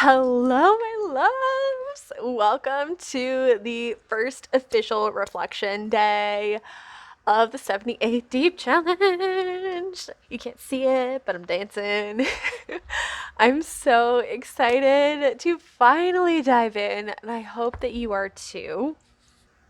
Hello, my loves! Welcome to the first official reflection day of the 78 Deep Challenge. You can't see it, but I'm dancing. I'm so excited to finally dive in, and I hope that you are too.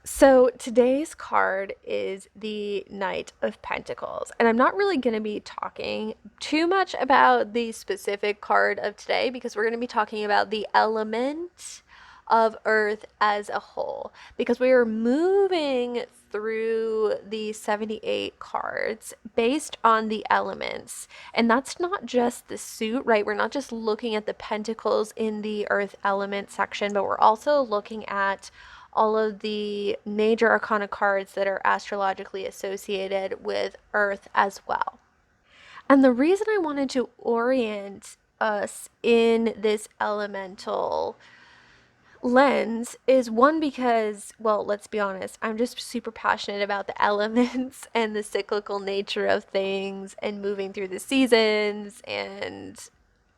So today's card is the Knight of Pentacles, and I'm not really going to be talking too much about the specific card of today because we're going to be talking about the element of Earth as a whole because we are moving through the 78 cards based on the elements. And that's not just the suit, right? We're not just looking at the pentacles in the Earth element section, but we're also looking at all of the major arcana cards that are astrologically associated with Earth as well. And the reason I wanted to orient us in this elemental lens is one because, well, let's be honest, I'm just super passionate about the elements and the cyclical nature of things and moving through the seasons and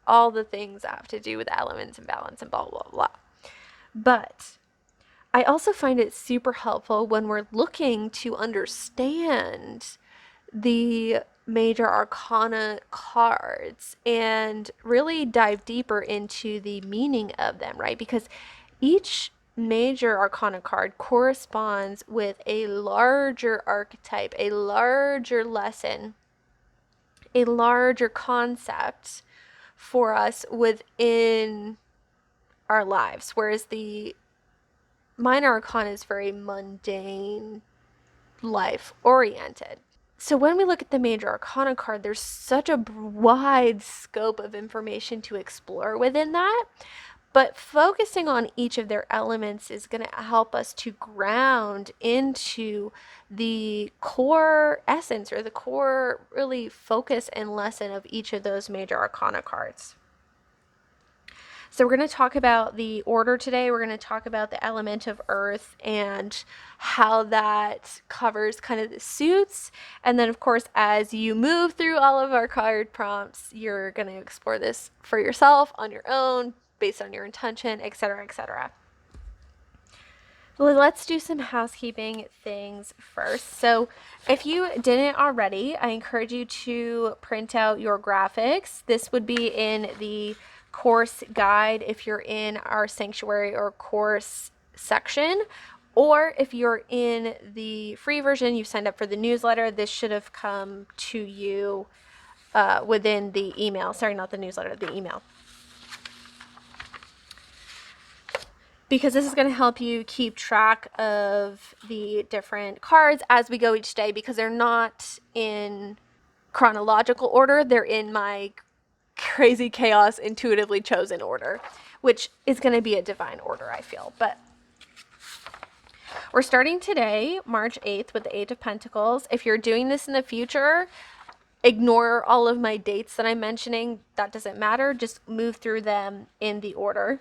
all the things that have to do with elements and balance and blah, blah, blah. But I also find it super helpful when we're looking to understand the major arcana cards and really dive deeper into the meaning of them, right? Because each major arcana card corresponds with a larger archetype, a larger lesson, a larger concept for us within our lives, whereas the minor arcana is very mundane, life oriented. So when we look at the major arcana card, there's such a wide scope of information to explore within that. But focusing on each of their elements is going to help us to ground into the core essence or the core really focus and lesson of each of those major arcana cards. So we're going to talk about the order today. We're going to talk about the element of earth and how that covers kind of the suits. And then, of course, as you move through all of our card prompts, you're going to explore this for yourself on your own, based on your intention, etc., etc. Let's do some housekeeping things first. So if you didn't already, I encourage you to print out your graphics. This would be in the course guide if you're in our sanctuary or course section, or if you're in the free version, you signed up for the newsletter, this should have come to you within the email. Sorry, not the newsletter, the email. Because this is going to help you keep track of the different cards as we go each day, because they're not in chronological order. They're in my crazy chaos intuitively chosen order, which is going to be a divine order, I feel. But we're starting today, March 8th, with the Eight of Pentacles. If you're doing this in the future, ignore all of my dates that I'm mentioning. That doesn't matter. Just move through them in the order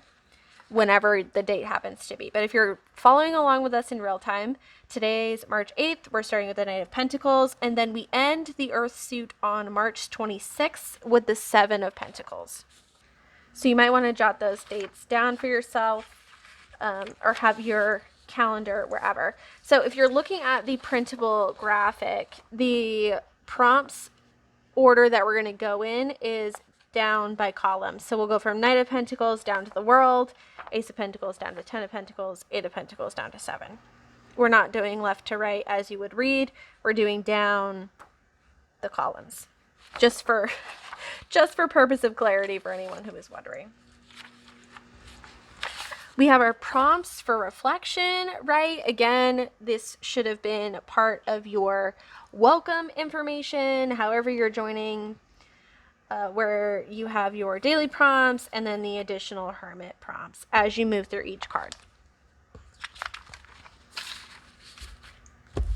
whenever the date happens to be. But if you're following along with us in real time, today's March 8th, we're starting with the Knight of Pentacles, and then we end the Earth suit on March 26th with the Seven of Pentacles. So you might want to jot those dates down for yourself, or have your calendar wherever. So if you're looking at the printable graphic, the prompts order that we're going to go in is down by columns. So we'll go from Knight of Pentacles down to the World, Ace of Pentacles down to Ten of Pentacles, Eight of Pentacles down to Seven. We're not doing left to right as you would read. We're doing down the columns. Just for purpose of clarity for anyone who is wondering. We have our prompts for reflection, right? Again, this should have been part of your welcome information, however you're joining, where you have your daily prompts and then the additional Hermit prompts as you move through each card.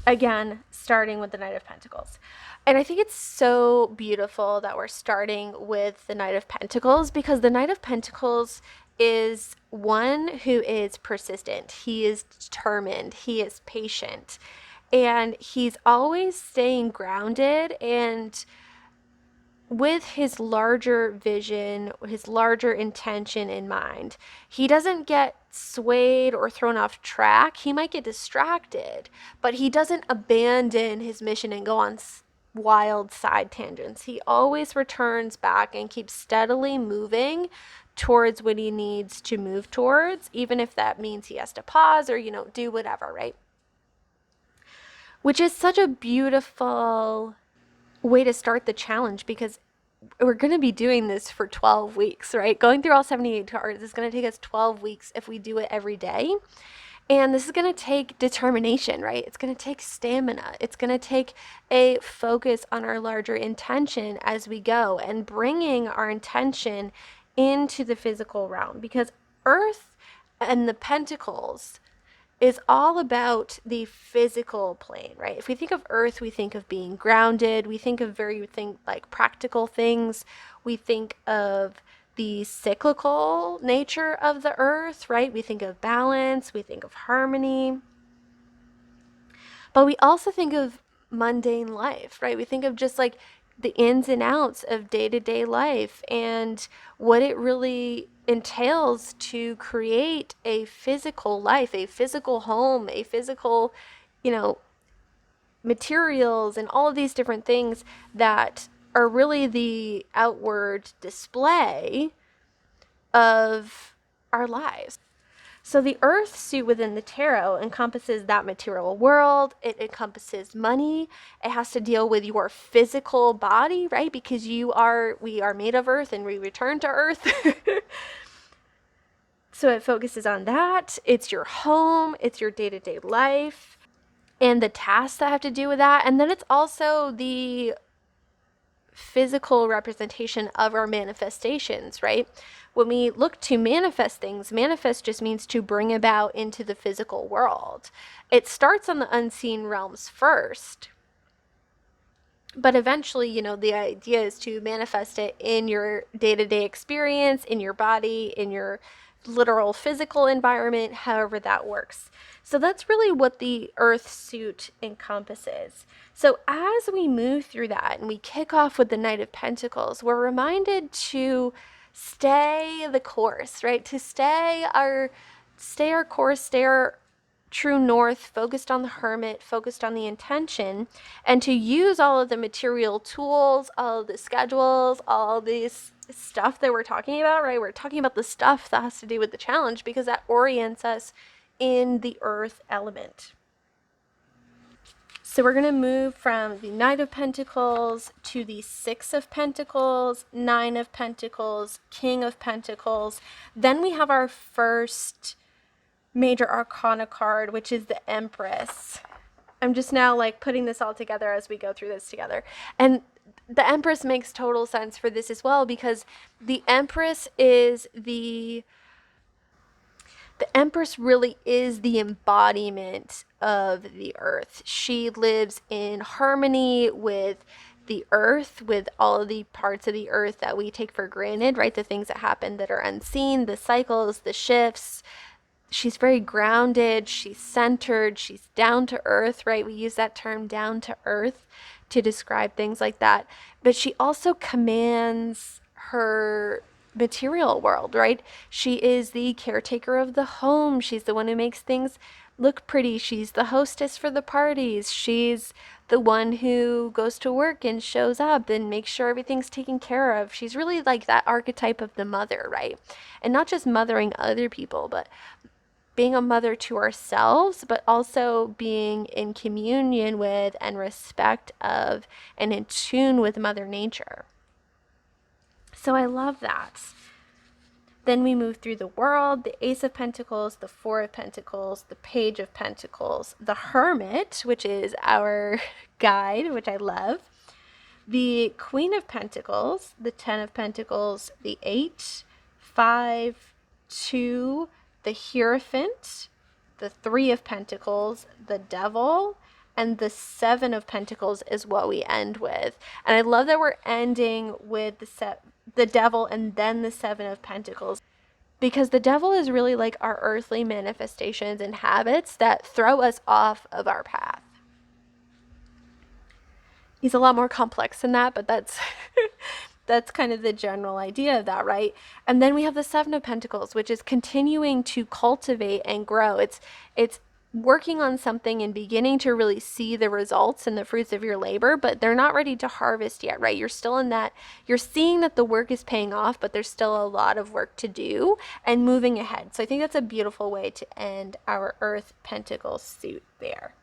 Again, starting with the Knight of Pentacles. And I think it's so beautiful that we're starting with the Knight of Pentacles, because the Knight of Pentacles is one who is persistent. He is determined. He is patient. And he's always staying grounded and with his larger vision, his larger intention in mind. He doesn't get swayed or thrown off track. He might get distracted, but he doesn't abandon his mission and go on wild side tangents. He always returns back and keeps steadily moving towards what he needs to move towards, even if that means he has to pause or, do whatever, right? Which is such a beautiful way to start the challenge, because we're going to be doing this for 12 weeks, right? Going through all 78 cards is going to take us 12 weeks if we do it every day. And this is going to take determination, right? It's going to take stamina. It's going to take a focus on our larger intention as we go and bringing our intention into the physical realm, because Earth and the Pentacles is all about the physical plane, right? If we think of Earth, we think of being grounded. We think of like practical things. We think of the cyclical nature of the Earth, right? We think of balance. We think of harmony. But we also think of mundane life, right? We think of just like the ins and outs of day-to-day life and what it really entails to create a physical life, a physical home, a physical, materials and all of these different things that are really the outward display of our lives. So the Earth suit within the tarot encompasses that material world. It encompasses money. It has to deal with your physical body, right? Because we are made of Earth and we return to Earth. So it focuses on that. It's your home. It's your day-to-day life and the tasks that have to do with that. And then it's also the physical representation of our manifestations, right? When we look to manifest things, manifest just means to bring about into the physical world. It starts on the unseen realms first, but eventually, the idea is to manifest it in your day-to-day experience, in your body, in your literal physical environment, however that works. So that's really what the Earth suit encompasses. So as we move through that and we kick off with the Knight of Pentacles, we're reminded to stay the course, right? To stay our course, stay our true north, focused on the Hermit, focused on the intention, and to use all of the material tools, all of the schedules, all this stuff that we're talking about, right? We're talking about the stuff that has to do with the challenge because that orients us in the Earth element. So we're going to move from the Knight of Pentacles to the Six of Pentacles, Nine of Pentacles, King of Pentacles. Then we have our first major arcana card, which is the Empress. I'm just now putting this all together as we go through this together. And the Empress makes total sense for this as well, because the Empress really is the embodiment of the Earth. She lives in harmony with the Earth, with all of the parts of the Earth that we take for granted, right? The things that happen that are unseen, the cycles, the shifts. She's very grounded, she's centered, she's down to earth, right? We use that term down to earth to describe things like that. But she also commands her material world, right? She is the caretaker of the home. She's the one who makes things look pretty. She's the hostess for the parties. She's the one who goes to work and shows up and makes sure everything's taken care of. She's really like that archetype of the mother, right? And not just mothering other people, but being a mother to ourselves, but also being in communion with and respect of and in tune with Mother Nature. So I love that. Then we move through the world, the Ace of Pentacles, the Four of Pentacles, the Page of Pentacles, the Hermit, which is our guide, which I love, the Queen of Pentacles, the Ten of Pentacles, the 8, 5, 2, the Hierophant, the Three of Pentacles, the Devil, and the Seven of Pentacles is what we end with. And I love that we're ending with the Devil and then the Seven of Pentacles, because the Devil is really like our earthly manifestations and habits that throw us off of our path. He's a lot more complex than that, but that's that's kind of the general idea of that, right? And then we have the Seven of Pentacles, which is continuing to cultivate and grow. It's working on something and beginning to really see the results and the fruits of your labor, but they're not ready to harvest yet, right? You're still in that, you're seeing that the work is paying off, but there's still a lot of work to do and moving ahead. So I think that's a beautiful way to end our Earth Pentacle suit there.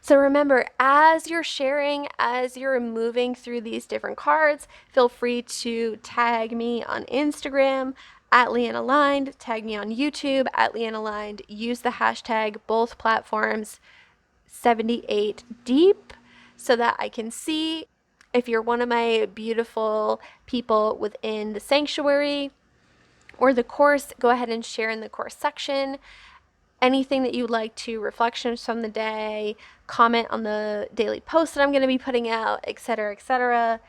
So remember, as you're sharing, as you're moving through these different cards, feel free to tag me on Instagram at Leanne Aligned, tag me on YouTube at Leanne Aligned, use the hashtag both platforms 78deep so that I can see if you're one of my beautiful people within the sanctuary or the course. Go ahead and share in the course section anything that you'd like to, reflections from the day, comment on the daily post that I'm going to be putting out, etc., etc.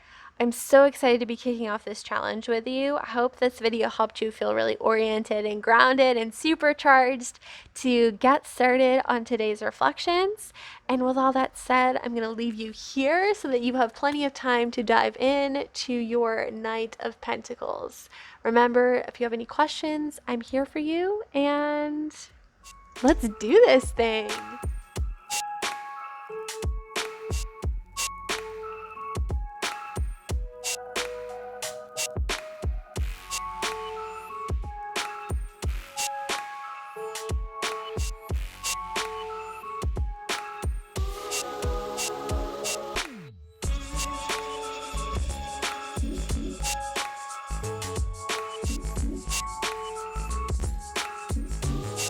I'm so excited to be kicking off this challenge with you. I hope this video helped you feel really oriented and grounded and supercharged to get started on today's reflections. And with all that said, I'm going to leave you here so that you have plenty of time to dive in to your Knight of Pentacles. Remember, if you have any questions, I'm here for you, and let's do this thing.